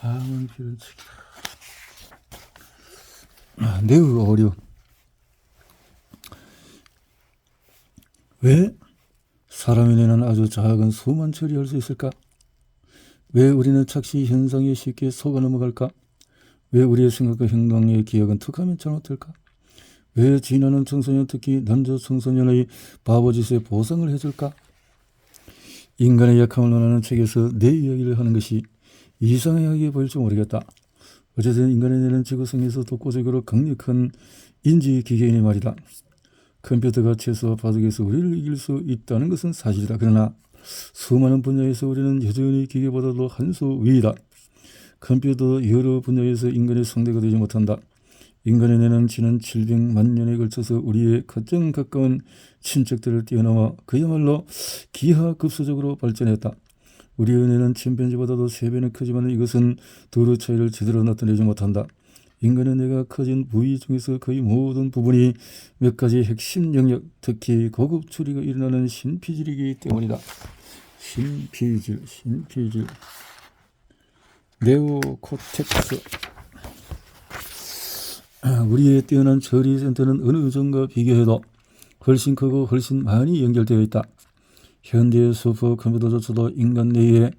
방언필을 치기. 매우 어려워. 왜 사람의 뇌는 아주 작은 수만 처리할 수 있을까? 왜 우리는 착시 현상에 쉽게 속아 넘어갈까? 왜 우리의 생각과 행동의 기억은 툭하면 잘못될까? 왜 지나는 청소년, 특히 남자 청소년의 바보짓에 보상을 해줄까? 인간의 약함을 논하는 책에서 내 이야기를 하는 것이 이상하게 보일지 모르겠다. 어쨌든 인간의 뇌는 지구상에서 독보적으로 강력한 인지기계이니 말이다. 컴퓨터가 최소 바둑에서 우리를 이길 수 있다는 것은 사실이다. 그러나 수많은 분야에서 우리는 여전히 기계보다도 한 수 위이다. 컴퓨터 여러 분야에서 인간의 상대가 되지 못한다. 인간의 뇌는 지난 700만 년에 걸쳐서 우리의 가장 가까운 친척들을 뛰어넘어 그야말로 기하급수적으로 발전했다. 우리의 뇌는 침팬지보다도 3배는 크지만 이것은 도루 차이를 제대로 나타내지 못한다. 인간의 뇌가 커진 부위 중에서 거의 모든 부분이 몇 가지 핵심 영역, 특히 고급 추리가 일어나는 신피질이기 때문이다. 신피질. 네오코텍스. 우리의 뛰어난 처리 센터는 어느 전과 비교해도 훨씬 크고 훨씬 많이 연결되어 있다. 현대의 슈퍼컴퓨터조차도 인간 뇌에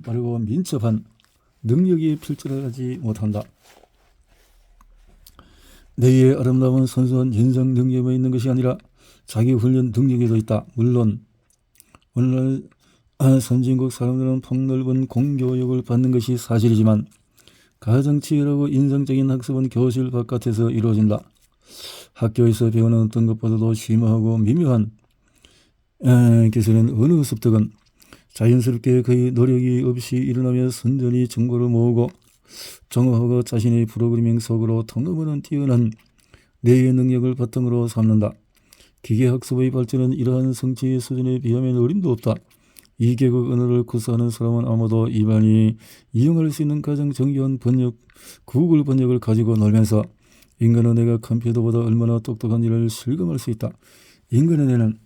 빠르고 민첩한 능력이 필출하지 못한다. 뇌의 아름다운 선수한 연상 능력에 있는 것이 아니라 자기 훈련 능력에도 있다. 물론 오늘날 선진국 사람들은 폭넓은 공교육을 받는 것이 사실이지만 가장 치열하고 인상적인 학습은 교실 바깥에서 이루어진다. 학교에서 배우는 어떤 것보다도 심오하고 미묘한 기술인 어느 습득은 자연스럽게 거의 노력이 없이 일어나며 선전히 정보를 모으고 정확하고 자신의 프로그래밍 속으로 통합하는 뛰어난 뇌의 능력을 바탕으로 삼는다. 기계학습의 발전은 이러한 성취의 수준에 비하면 어림도 없다. 이 개국 언어를 구사하는 사람은 아마도 일반인이 이용할 수 있는 가장 정교한 번역, 구글 번역을 가지고 놀면서 인간의 뇌가 컴퓨터보다 얼마나 똑똑한 일을 실감할 수 있다. 인간의 뇌는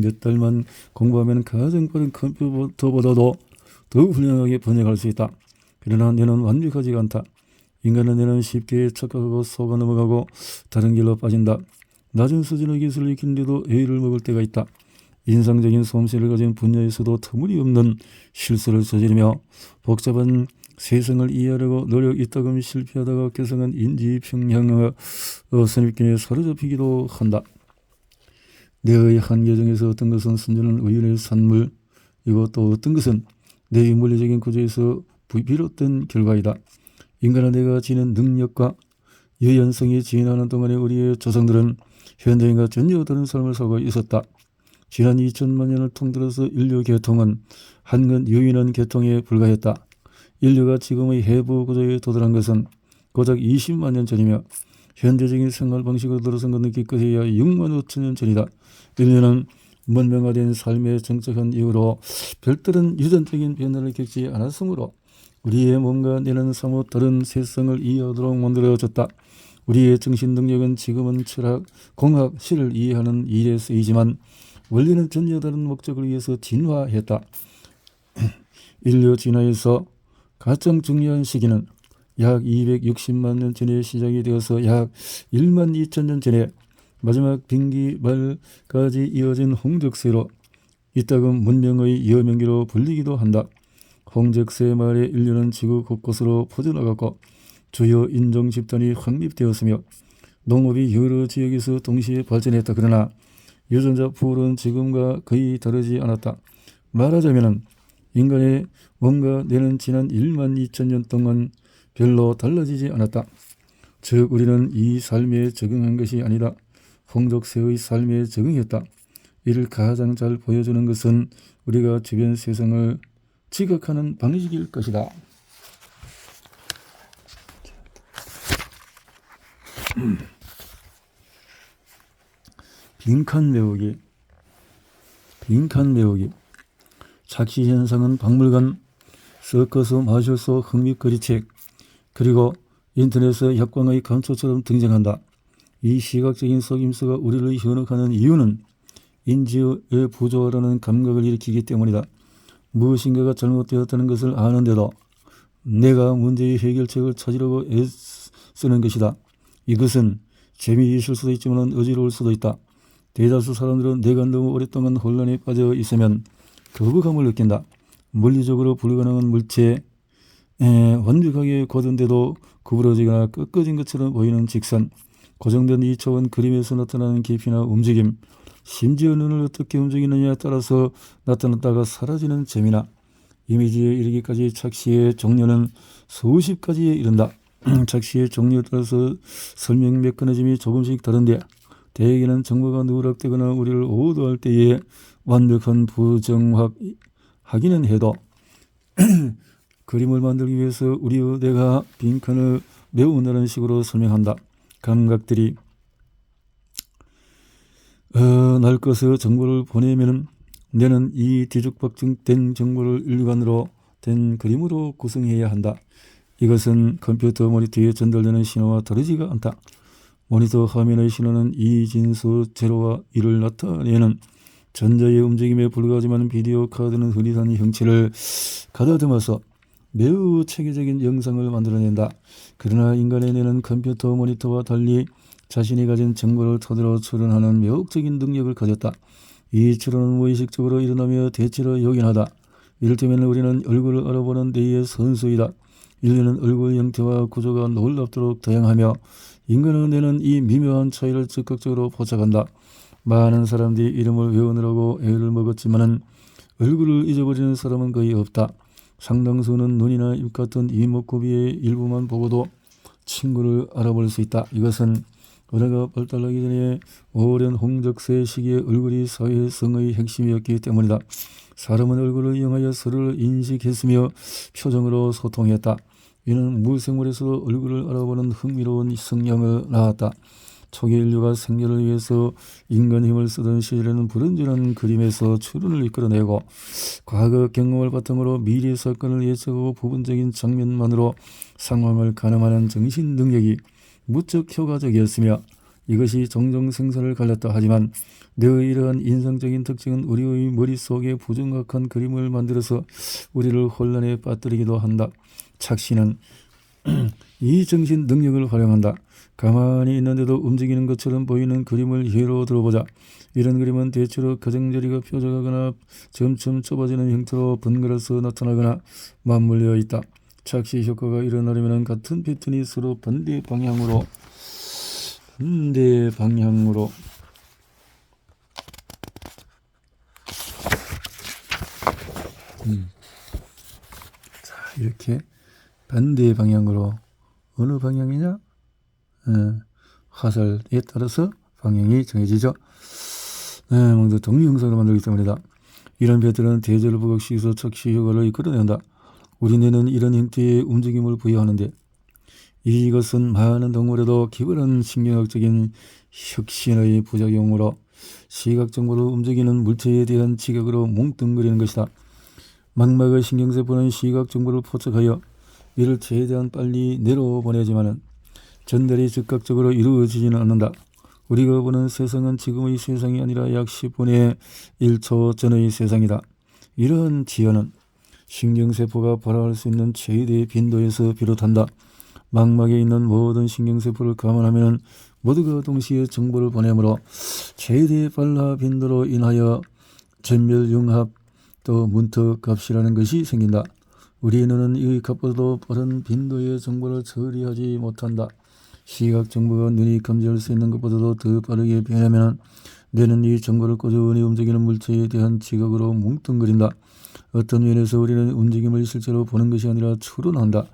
몇 달만 공부하면 가장 빠른 컴퓨터보다도 더 훌륭하게 번역할 수 있다. 그러나 뇌는 완벽하지가 않다. 인간의 뇌는 쉽게 착각하고 속아 넘어가고 다른 길로 빠진다. 낮은 수준의 기술을 익히는데도 애를 먹을 때가 있다. 인상적인 솜씨를 가진 분야에서도 터무니없는 실수를 저지르며 복잡한 세상을 이해하려고 노력 이따금 실패하다가 개성한 인지평양의 선입견에 사로잡히기도 한다. 뇌의 한계 중에서 어떤 것은 순전한 우연의 산물이고 또 어떤 것은 뇌의 물리적인 구조에서 비롯된 결과이다. 인간의 뇌가 지닌 능력과 유연성이 진화하는 동안에 우리의 조상들은 현대인과 전혀 다른 삶을 살고 있었다. 지난 2000만 년을 통틀어서 인류 계통은 한근 유인한 계통에 불과했다. 인류가 지금의 해부 구조에 도달한 것은 고작 20만 년 전이며 현대적인 생활 방식으로 들어선 것은 기껏해야 6만 5천 년 전이다. 인류는 문명화된 삶에 정착한 이후로 별다른 유전적인 변화를 겪지 않았으므로 우리의 몸과 뇌는 사뭇 다른 세상을 이해하도록 만들어졌다. 우리의 정신 능력은 지금은 철학, 공학, 시를 이해하는 일에 쓰이지만 원래는 전혀 다른 목적을 위해서 진화했다. 인류 진화에서 가장 중요한 시기는 약 260만 년 전에 시작이 되어서 약 1만 2천 년 전에 마지막 빙기 말까지 이어진 홍적세로 이따금 문명의 여명기로 불리기도 한다. 홍적세 말에 인류는 지구 곳곳으로 퍼져나갔고 주요 인종 집단이 확립되었으며 농업이 여러 지역에서 동시에 발전했다. 그러나 유전자 풀은 지금과 거의 다르지 않았다. 말하자면 인간의 몸과 뇌는 지난 1만 2천 년 동안 별로 달라지지 않았다. 즉 우리는 이 삶에 적응한 것이 아니다. 홍적세의 삶에 적응했다. 이를 가장 잘 보여주는 것은 우리가 주변 세상을 지각하는 방식일 것이다. 빈칸 메우기. 착시현상은 박물관, 서커스, 마술소, 흥미거리책, 그리고 인터넷의 약광의 감초처럼 등장한다. 이 시각적인 속임수가 우리를 현혹하는 이유는 인지의 부조화라는 감각을 일으키기 때문이다. 무엇인가가 잘못되었다는 것을 아는데도 내가 문제의 해결책을 찾으려고 애쓰는 것이다. 이것은 재미있을 수도 있지만 어지러울 수도 있다. 대다수 사람들은 내가 너무 오랫동안 혼란에 빠져 있으면 거부감을 느낀다. 물리적으로 불가능한 물체, 완벽하게 고정돼도 구부러지거나 꺾어진 것처럼 보이는 직선, 고정된 2차원 그림에서 나타나는 깊이나 움직임, 심지어 눈을 어떻게 움직이느냐에 따라서 나타났다가 사라지는 재미나 이미지에 이르기까지 착시의 종류는 수십 가지에 이른다. 착시의 종류에 따라서 설명 메커니즘이 조금씩 다른데 대개는 정보가 누락되거나 우리를 오도할 때에 완벽한 부정확하기는 해도 그림을 만들기 위해서 우리의 뇌가 빈칸을 메운다는 식으로 설명한다. 감각들이 날 것을 정보를 보내면은 뇌는 이 뒤죽박죽된 정보를 일관으로 된 그림으로 구성해야 한다. 이것은 컴퓨터 모니터에 전달되는 신호와 다르지가 않다. 모니터 화면의 신호는 이진수 제로와 1을 나타내는 전자의 움직임에 불과하지만 비디오 카드는 흐릿한 형체를 가다듬어서 매우 체계적인 영상을 만들어낸다. 그러나 인간의 뇌는 컴퓨터 모니터와 달리 자신이 가진 정보를 토대로 추론하는 매혹적인 능력을 가졌다. 이 추론은 무의식적으로 일어나며 대체로 요긴하다. 이를테면 우리는 얼굴을 알아보는 데의 선수이다. 인류는 얼굴 형태와 구조가 놀랍도록 다양하며 인간의 뇌는 이 미묘한 차이를 즉각적으로 포착한다. 많은 사람들이 이름을 외우느라고 애를 먹었지만 얼굴을 잊어버리는 사람은 거의 없다. 상당수는 눈이나 입 같은 이목구비의 일부만 보고도 친구를 알아볼 수 있다. 이것은 언어가 발달하기 전에 오랜 홍적세 시기의 얼굴이 사회성의 핵심이었기 때문이다. 사람은 얼굴을 이용하여 서로를 인식했으며 표정으로 소통했다. 이는 무생물에서도 얼굴을 알아보는 흥미로운 성향을 낳았다. 초기 인류가 생존을 위해서 인간 힘을 쓰던 시절에는 불완전한 그림에서 추론을 이끌어내고 과거 경험을 바탕으로 미래 사건을 예측하고 부분적인 장면만으로 상황을 가늠하는 정신 능력이 무척 효과적이었으며 이것이 종종 생사를 갈렸다 하지만 뇌의 이러한 인상적인 특징은 우리의 머릿속에 부정확한 그림을 만들어서 우리를 혼란에 빠뜨리기도 한다. 착시는 이 정신 능력을 활용한다. 가만히 있는데도 움직이는 것처럼 보이는 그림을 예로 들어보자. 이런 그림은 대체로 가장자리가 뾰족하거나 점점 좁아지는 형태로 번갈아서 나타나거나 맞물려 있다. 착시 효과가 일어나려면 같은 패턴이 서로 반대 방향으로 자, 이렇게 반대 방향으로 어느 방향이냐? 화살에 따라서 방향이 정해지죠. 모두 동영상으로 만들기 때문이다. 이런 패턴은 대절 부각식에서 착시 효과를 이끌어낸다. 우리 뇌는 이런 형태의 움직임을 부여하는데 이것은 많은 동물에도 기발한 신경학적인 혁신의 부작용으로 시각 정보를 움직이는 물체에 대한 지각으로 뭉뚱그리는 것이다. 망막의 신경세포는 시각 정보를 포착하여 이를 최대한 빨리 뇌로 보내지만 전달이 즉각적으로 이루어지지는 않는다. 우리가 보는 세상은 지금의 세상이 아니라 약 10분의 1초 전의 세상이다. 이러한 지연은 신경세포가 발화할 수 있는 최대의 빈도에서 비롯한다. 망막에 있는 모든 신경세포를 감안하면 모두가 동시에 정보를 보내므로 최대의 발화 빈도로 인하여 전멸융합 또 문턱값이라는 것이 생긴다. 우리의 눈은 이 값보다도 빠른 빈도의 정보를 처리하지 못한다. 시각 정보가 눈이 감지할 수 있는 것보다도 더 빠르게 변하면 뇌는 이 정보를 꾸준히 움직이는 물체에 대한 지각으로 뭉뚱그린다. 어떤 면에서 우리는 움직임을 실제로 보는 것이 아니라 추론한다.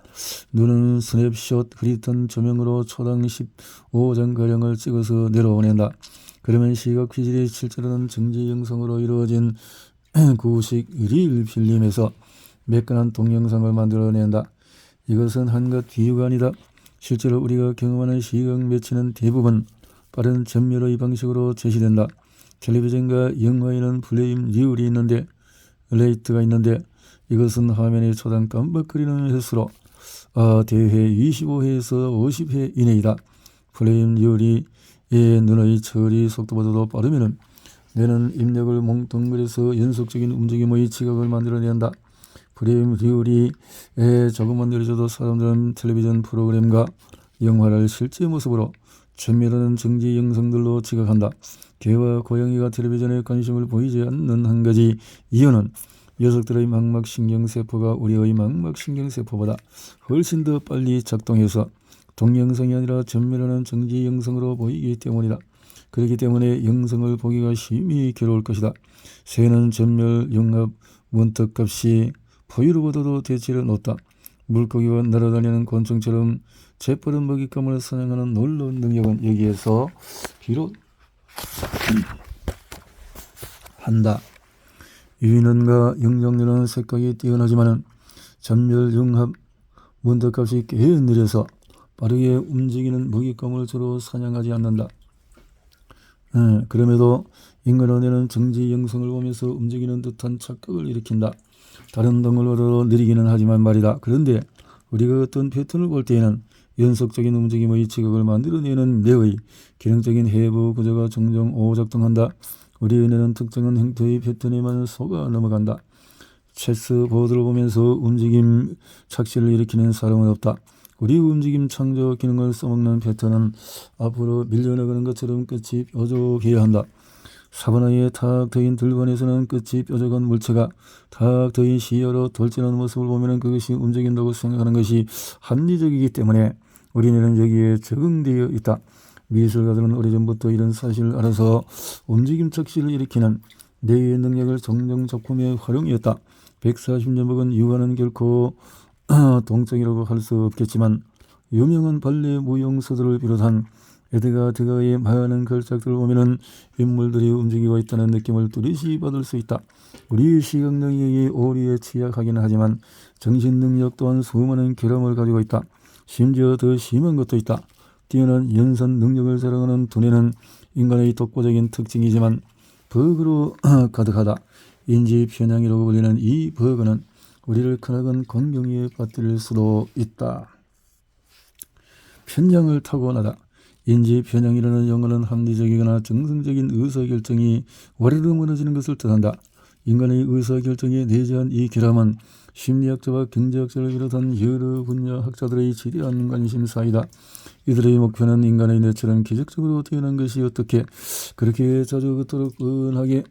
눈은 스냅샷 흐릿한 조명으로 초당 15장가량을 찍어서 내려보낸다. 그러면 시각 기질이 실제로는 정지 영상으로 이루어진 구식 릴 필름에서 매끈한 동영상을 만들어낸다. 이것은 한낱 비유가 아니다. 실제로 우리가 경험하는 시각 매체는 대부분 빠른 전멸의 방식으로 제시된다. 텔레비전과 영화에는 플레임 리얼이 있는데 레이트가 있는데 이것은 화면의 초당 깜빡거리는 횟수로 대회 25회에서 50회 이내이다. 플레임 리얼이 눈의 처리 속도보다도 빠르면 뇌는 입력을 몽뚱그려서 연속적인 움직임의 지각을 만들어낸다. 프레임률이 조금만 내려져도 사람들은 텔레비전 프로그램과 영화를 실제 모습으로 전멸하는 정지 영상들로 지각한다. 개와 고양이가 텔레비전에 관심을 보이지 않는 한 가지 이유는 녀석들의 망막신경세포가 우리의 망막신경세포보다 훨씬 더 빨리 작동해서 동영상이 아니라 전멸하는 정지 영상으로 보이기 때문이다. 그렇기 때문에 영상을 보기가 심히 괴로울 것이다. 새는 전멸 영합 문턱값이 포유류보다도 대체로 높다. 물고기와 날아다니는 곤충처럼 재빠른 먹잇감을 사냥하는 놀라운 능력은 여기에서 비롯한다. 유인원과 영장류는 색각이 뛰어나지만 전멸 융합 문턱값이 꽤 느려서 빠르게 움직이는 먹잇감을 주로 사냥하지 않는다. 그럼에도 인간의 뇌는 정지 영상을 보면서 움직이는 듯한 착각을 일으킨다. 다른 동물보다도 느리기는 하지만 말이다. 그런데 우리가 어떤 패턴을 볼 때에는 연속적인 움직임의 지각을 만들어내는 뇌의 기능적인 해부 구조가 종종 오작동한다. 우리의 뇌는 특정한 형태의 패턴에만 속아 넘어간다. 체스 보드를 보면서 움직임 착시를 일으키는 사람은 없다. 우리 움직임 창조 기능을 써먹는 패턴은 앞으로 밀려나가는 것처럼 끝이 뾰족해야 한다. 사바나의 탁 트인 들판에서는 끝이 뾰족한 물체가 탁 트인 시야로 돌진하는 모습을 보면 그것이 움직인다고 생각하는 것이 합리적이기 때문에 우리는 여기에 적응되어 있다. 미술가들은 오래전부터 이런 사실을 알아서 움직임 착시를 일으키는 뇌의 능력을 종종 작품에 활용했다. 140년 먹은 유화는 결코 동적이라고 할 수 없겠지만 유명한 발레 무용수들을 비롯한 에드가 드가의 많은 걸작들을 보면 인물들이 움직이고 있다는 느낌을 뚜렷이 받을 수 있다. 우리의 시각 능력이 오류에 취약하기는 하지만 정신 능력 또한 수많은 결함을 가지고 있다. 심지어 더 심한 것도 있다. 뛰어난 연산 능력을 자랑하는 두뇌는 인간의 독보적인 특징이지만 버그로 가득하다. 인지 편향이라고 불리는 이 버그는 우리를 크나큰 곤경에 빠뜨릴 수도 있다. 편향을 타고나다. 인지 편향이라는 용어는 합리적이거나 정성적인 의사결정이 와르르 무너지는 것을 뜻한다. 인간의 의사결정에 내재한 이 결함은 심리학자와 경제학자를 비롯한 여러 분야 학자들의 지대한 관심사이다. 이들의 목표는 인간의 뇌처럼 기적적으로 태어난 것이 어떻게 그렇게 자주 그토록 뻔하게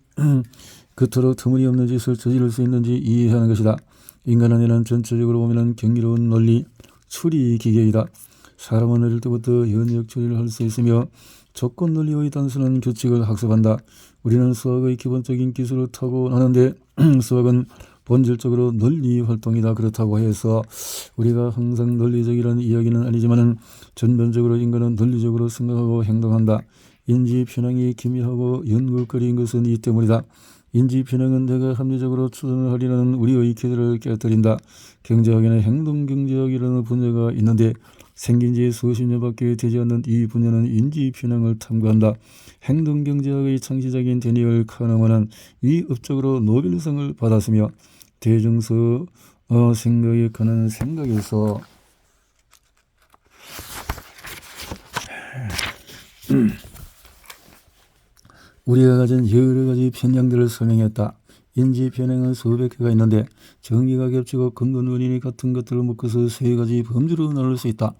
그토록 터무니없는 짓을 저지를 수 있는지 이해하는 것이다. 인간의 뇌는 전체적으로 보면 경이로운 논리, 추리 기계이다. 사람은 어릴 때부터 연역 처리를 할 수 있으며 조건 논리의 단순한 규칙을 학습한다. 우리는 수학의 기본적인 기술을 타고나는데 수학은 본질적으로 논리 활동이다. 그렇다고 해서 우리가 항상 논리적이라는 이야기는 아니지만 전반적으로 인간은 논리적으로 생각하고 행동한다. 인지 편향이 기미하고 연극거리인 것은 이 때문이다. 인지 편향은 내가 합리적으로 추론을 하려는 우리의 기대를 깨뜨린다. 경제학에는 행동경제학이라는 분야가 있는데 생긴 지 수십 년밖에 되지 않는 이 분야는 인지 편향을 탐구한다. 행동경제학의 창시자인 데니얼 카너만은 이 업적으로 노벨상을 받았으며 대중서 생각에 관한 생각에서 우리가 가진 여러 가지 편향들을 설명했다. 인지 편향은 수백 개가 있는데 정의가 겹치고 근본 원인이 같은 것들을 묶어서 세 가지 범주로 나눌 수 있다.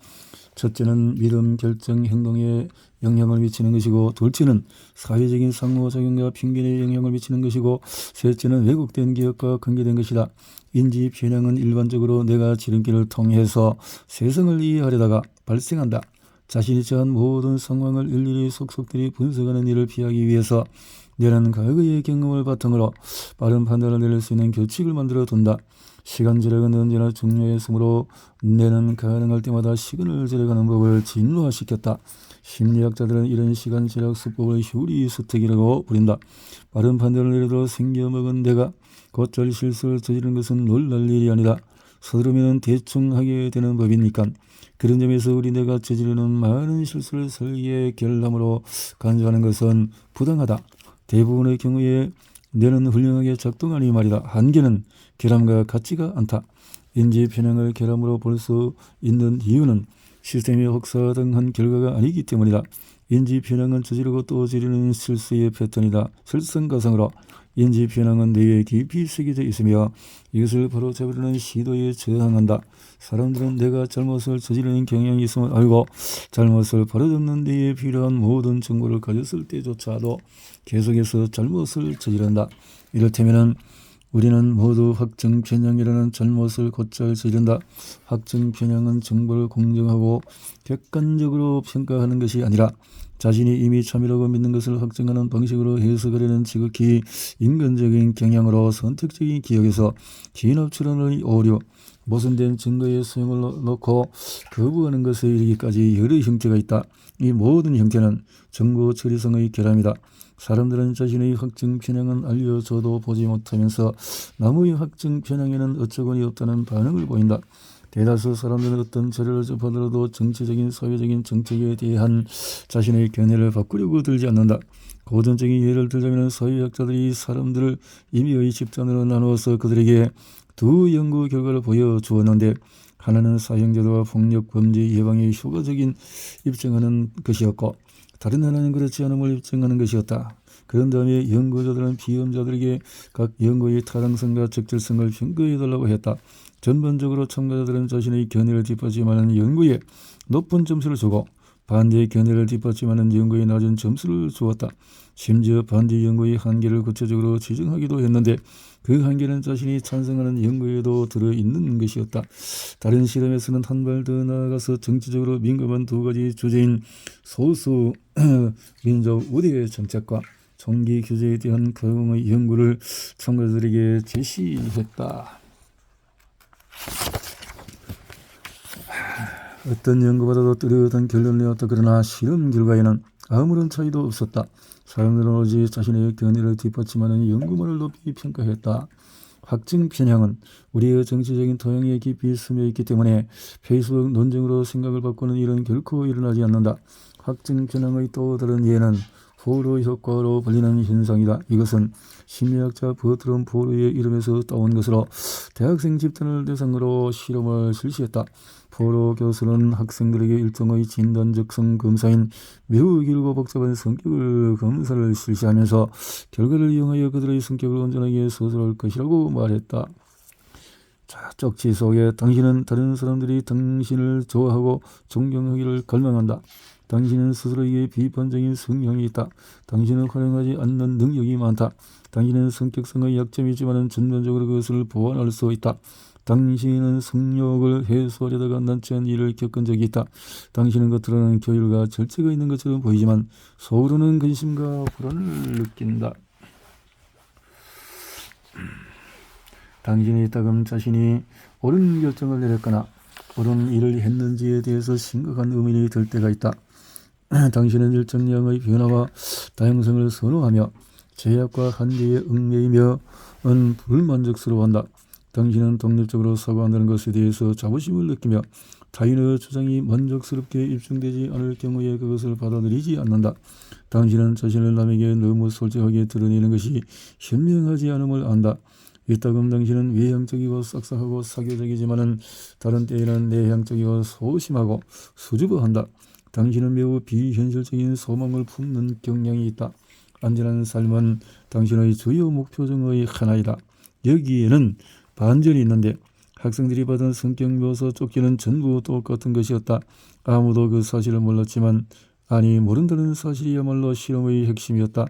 첫째는 믿음, 결정, 행동에 영향을 미치는 것이고, 둘째는 사회적인 상호작용과 핑계에 영향을 미치는 것이고, 셋째는 왜곡된 기억과 관계된 것이다. 인지 편향은 일반적으로 내가 지름길을 통해서 세상을 이해하려다가 발생한다. 자신이 처한 모든 상황을 일일이 속속들이 분석하는 일을 피하기 위해서 뇌는 과거의 경험을 바탕으로 빠른 판단을 내릴 수 있는 규칙을 만들어 둔다. 시간 절약은 언제나 중요했으므로 뇌는 가능할 때마다 시간을 절약하는 법을 진화시켰다. 심리학자들은 이런 시간 절약 수법을 휴리스틱이라고 부른다. 빠른 판단을 내려도 생겨먹은 뇌가 곧잘 실수를 저지르는 것은 놀랄 일이 아니다. 서두르면 대충 하게 되는 법이니까. 그런 점에서 우리 뇌가 저지르는 많은 실수를 설계의 결함으로 간주하는 것은 부당하다. 대부분의 경우에 뇌는 훌륭하게 작동하니 말이다. 한계는 결함과 같지가 않다. 인지 편향을 결함으로 볼 수 있는 이유는 시스템이 혹사당한 결과가 아니기 때문이다. 인지 편향은 저지르고 또 저지르는 실수의 패턴이다. 설상가상으로 인지 편향은 뇌에 깊이 새겨져 있으며 이것을 바로잡으려는 시도에 저항한다. 사람들은 내가 잘못을 저지르는 경향이 있음을 알고 잘못을 바로잡는 데에 필요한 모든 정보를 가졌을 때조차도 계속해서 잘못을 저지른다. 이를테면 우리는 모두 확증 편향이라는 잘못을 곧잘 저지른다. 확증 편향은 정보를 공정하고 객관적으로 평가하는 것이 아니라 자신이 이미 참이라고 믿는 것을 확증하는 방식으로 해석하려는 지극히 인간적인 경향으로 선택적인 기억에서 진압출현의 오류, 모순된 증거의 소용을 놓고 거부하는 것에 이르기까지 여러 형태가 있다. 이 모든 형태는 정보 처리성의 결함이다. 사람들은 자신의 확증 편향은 알려줘도 보지 못하면서 남의 확증 편향에는 어처구니 없다는 반응을 보인다. 대다수 사람들은 어떤 자료를 접하더라도 정치적인 사회적인 정책에 대한 자신의 견해를 바꾸려고 들지 않는다. 고전적인 예를 들자면 사회학자들이 사람들을 임의의 집단으로 나누어서 그들에게 두 연구 결과를 보여주었는데 하나는 사형제도와 폭력 범죄 예방에 효과적인 입증하는 것이었고 다른 하나는 그렇지 않음을 입증하는 것이었다. 그런 다음에 연구자들은 비험자들에게 각 연구의 타당성과 적절성을 평가해달라고 했다. 전반적으로 참가자들은 자신의 견해를 뒷받침하는 연구에 높은 점수를 주고 반대 견해를 뒷받침하는 연구에 낮은 점수를 주었다. 심지어 반대 연구의 한계를 구체적으로 지정하기도 했는데 그 한계는 자신이 찬성하는 연구에도 들어있는 것이었다. 다른 실험에서는 한 발 더 나아가서 정치적으로 민감한 두 가지 주제인 소수 민족 우대의 정책과 총기 규제에 대한 가공의 연구를 참가자들에게 제시했다. 어떤 연구보다도 뚜렷한 결론을 내었다. 그러나 실험 결과에는 아무런 차이도 없었다. 사람들은 오직 자신의 견해를 뒷받침하는 연구만을 높이 평가했다. 확증 편향은 우리의 정치적인 토양에 깊이 스며 있기 때문에 페이스북 논쟁으로 생각을 바꾸는 일은 결코 일어나지 않는다. 확증 편향의 또 다른 예는 포로 효과로 불리는 현상이다. 이것은 심리학자 버트럼 포로의 이름에서 따온 것으로 대학생 집단을 대상으로 실험을 실시했다. 포로 교수는 학생들에게 일종의 진단적성 검사인 매우 길고 복잡한 성격을 검사를 실시하면서 결과를 이용하여 그들의 성격을 온전하게 서술할 것이라고 말했다. 자, 쪽지 속에 당신은 다른 사람들이 당신을 좋아하고 존경하기를 갈망한다. 당신은 스스로에게 비판적인 성향이 있다. 당신은 활용하지 않는 능력이 많다. 당신은 성격상의 약점이 있지만 전반적으로 그것을 보완할 수 있다. 당신은 성욕을 해소하려다가 난처한 일을 겪은 적이 있다. 당신은 겉으로는 교율과 절제가 있는 것처럼 보이지만 속으로는 근심과 불안을 느낀다. 당신이 따금 자신이 옳은 결정을 내렸거나 옳은 일을 했는지에 대해서 심각한 의문이 들 때가 있다. 당신은 일정량의 변화와 다양성을 선호하며 제약과 한계에 얽매이며 불만족스러워한다. 당신은 독립적으로 사고한다는 것에 대해서 자부심을 느끼며 타인의 주장이 만족스럽게 입증되지 않을 경우에 그것을 받아들이지 않는다. 당신은 자신을 남에게 너무 솔직하게 드러내는 것이 현명하지 않음을 안다. 이따금 당신은 외향적이고 싹싹하고 사교적이지만 다른 때에는 내향적이고 소심하고 수줍어한다. 당신은 매우 비현실적인 소망을 품는 경향이 있다. 안전한 삶은 당신의 주요 목표 중의 하나이다. 여기에는 반전이 있는데 학생들이 받은 성격 묘사 쪽지는 전부 똑같은 것이었다. 아무도 그 사실을 몰랐지만 모른다는 사실이야말로 실험의 핵심이었다.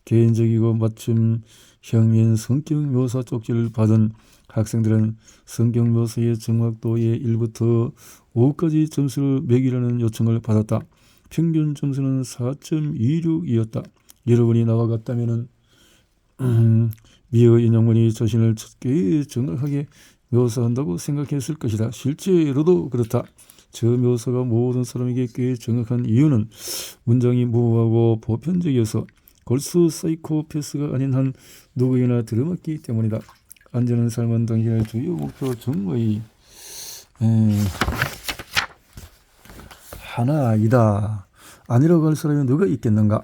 개인적이고 맞춤형인 성격 묘사 쪽지를 받은 학생들은 성격 묘사의 정확도에 1부터 5까지 점수를 매기라는 요청을 받았다. 평균 점수는 4.26이었다. 여러분이 나와 같다면 미어 인용문이 자신을 꽤 정확하게 묘사한다고 생각했을 것이다. 실제로도 그렇다. 저 묘사가 모든 사람에게 꽤 정확한 이유는 문장이 모호하고 보편적이어서 골수 사이코패스가 아닌 한 누구에나 들어맞기 때문이다. 안전한 삶은 당신의 주요 목표 중의 하나이다. 아니라고 할 사람이 누가 있겠는가?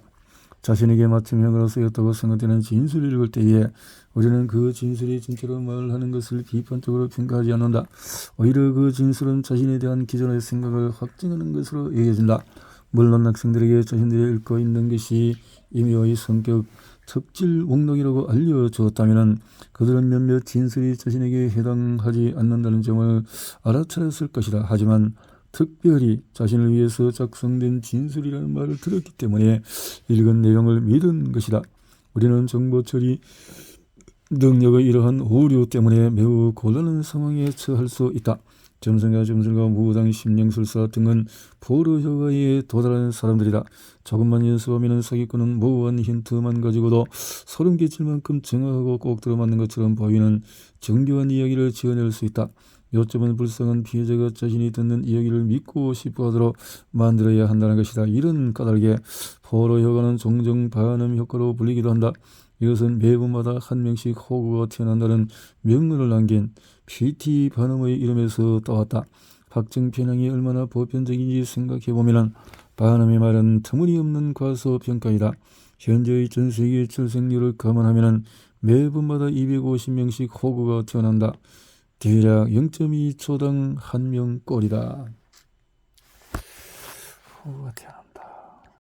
자신에게 맞춤형으로 쓰였다고 생각되는 진술을 읽을 때에 우리는 그 진술이 진짜로 말하는 것을 비판적으로 평가하지 않는다. 오히려 그 진술은 자신에 대한 기존의 생각을 확증하는 것으로 여겨진다. 물론 학생들에게 자신들이 읽고 있는 것이 임의의 성격 덕질 목록이라고 알려주었다면 그들은 몇몇 진술이 자신에게 해당하지 않는다는 점을 알아차렸을 것이다. 하지만 특별히 자신을 위해서 작성된 진술이라는 말을 들었기 때문에 읽은 내용을 믿은 것이다. 우리는 정보 처리 능력의 이러한 오류 때문에 매우 곤란한 상황에 처할 수 있다. 점성가, 점술가, 무당, 심령술사 등은 포로효과에 도달하는 사람들이다. 조금만 연습하면 사기꾼은 모호한 힌트만 가지고도 소름 끼칠 만큼 정확하고 꼭 들어맞는 것처럼 보이는 정교한 이야기를 지어낼 수 있다. 요점은 불쌍한 피해자가 자신이 듣는 이야기를 믿고 싶어하도록 만들어야 한다는 것이다. 이런 까닭에 포로효과는 종종 반음 효과로 불리기도 한다. 이것은 매분마다 한 명씩 호구가 태어난다는 명문을 남긴 PT 반음의 이름에서 따왔다. 확정 편향이 얼마나 보편적인지 생각해보면 반음의 말은 터무니없는 과소평가이다. 현재의 전세계 출생률을 감안하면 매분마다 250명씩 호구가 태어난다. 대략 0.2초당 1명 꼴이다. 호구가 태어난다.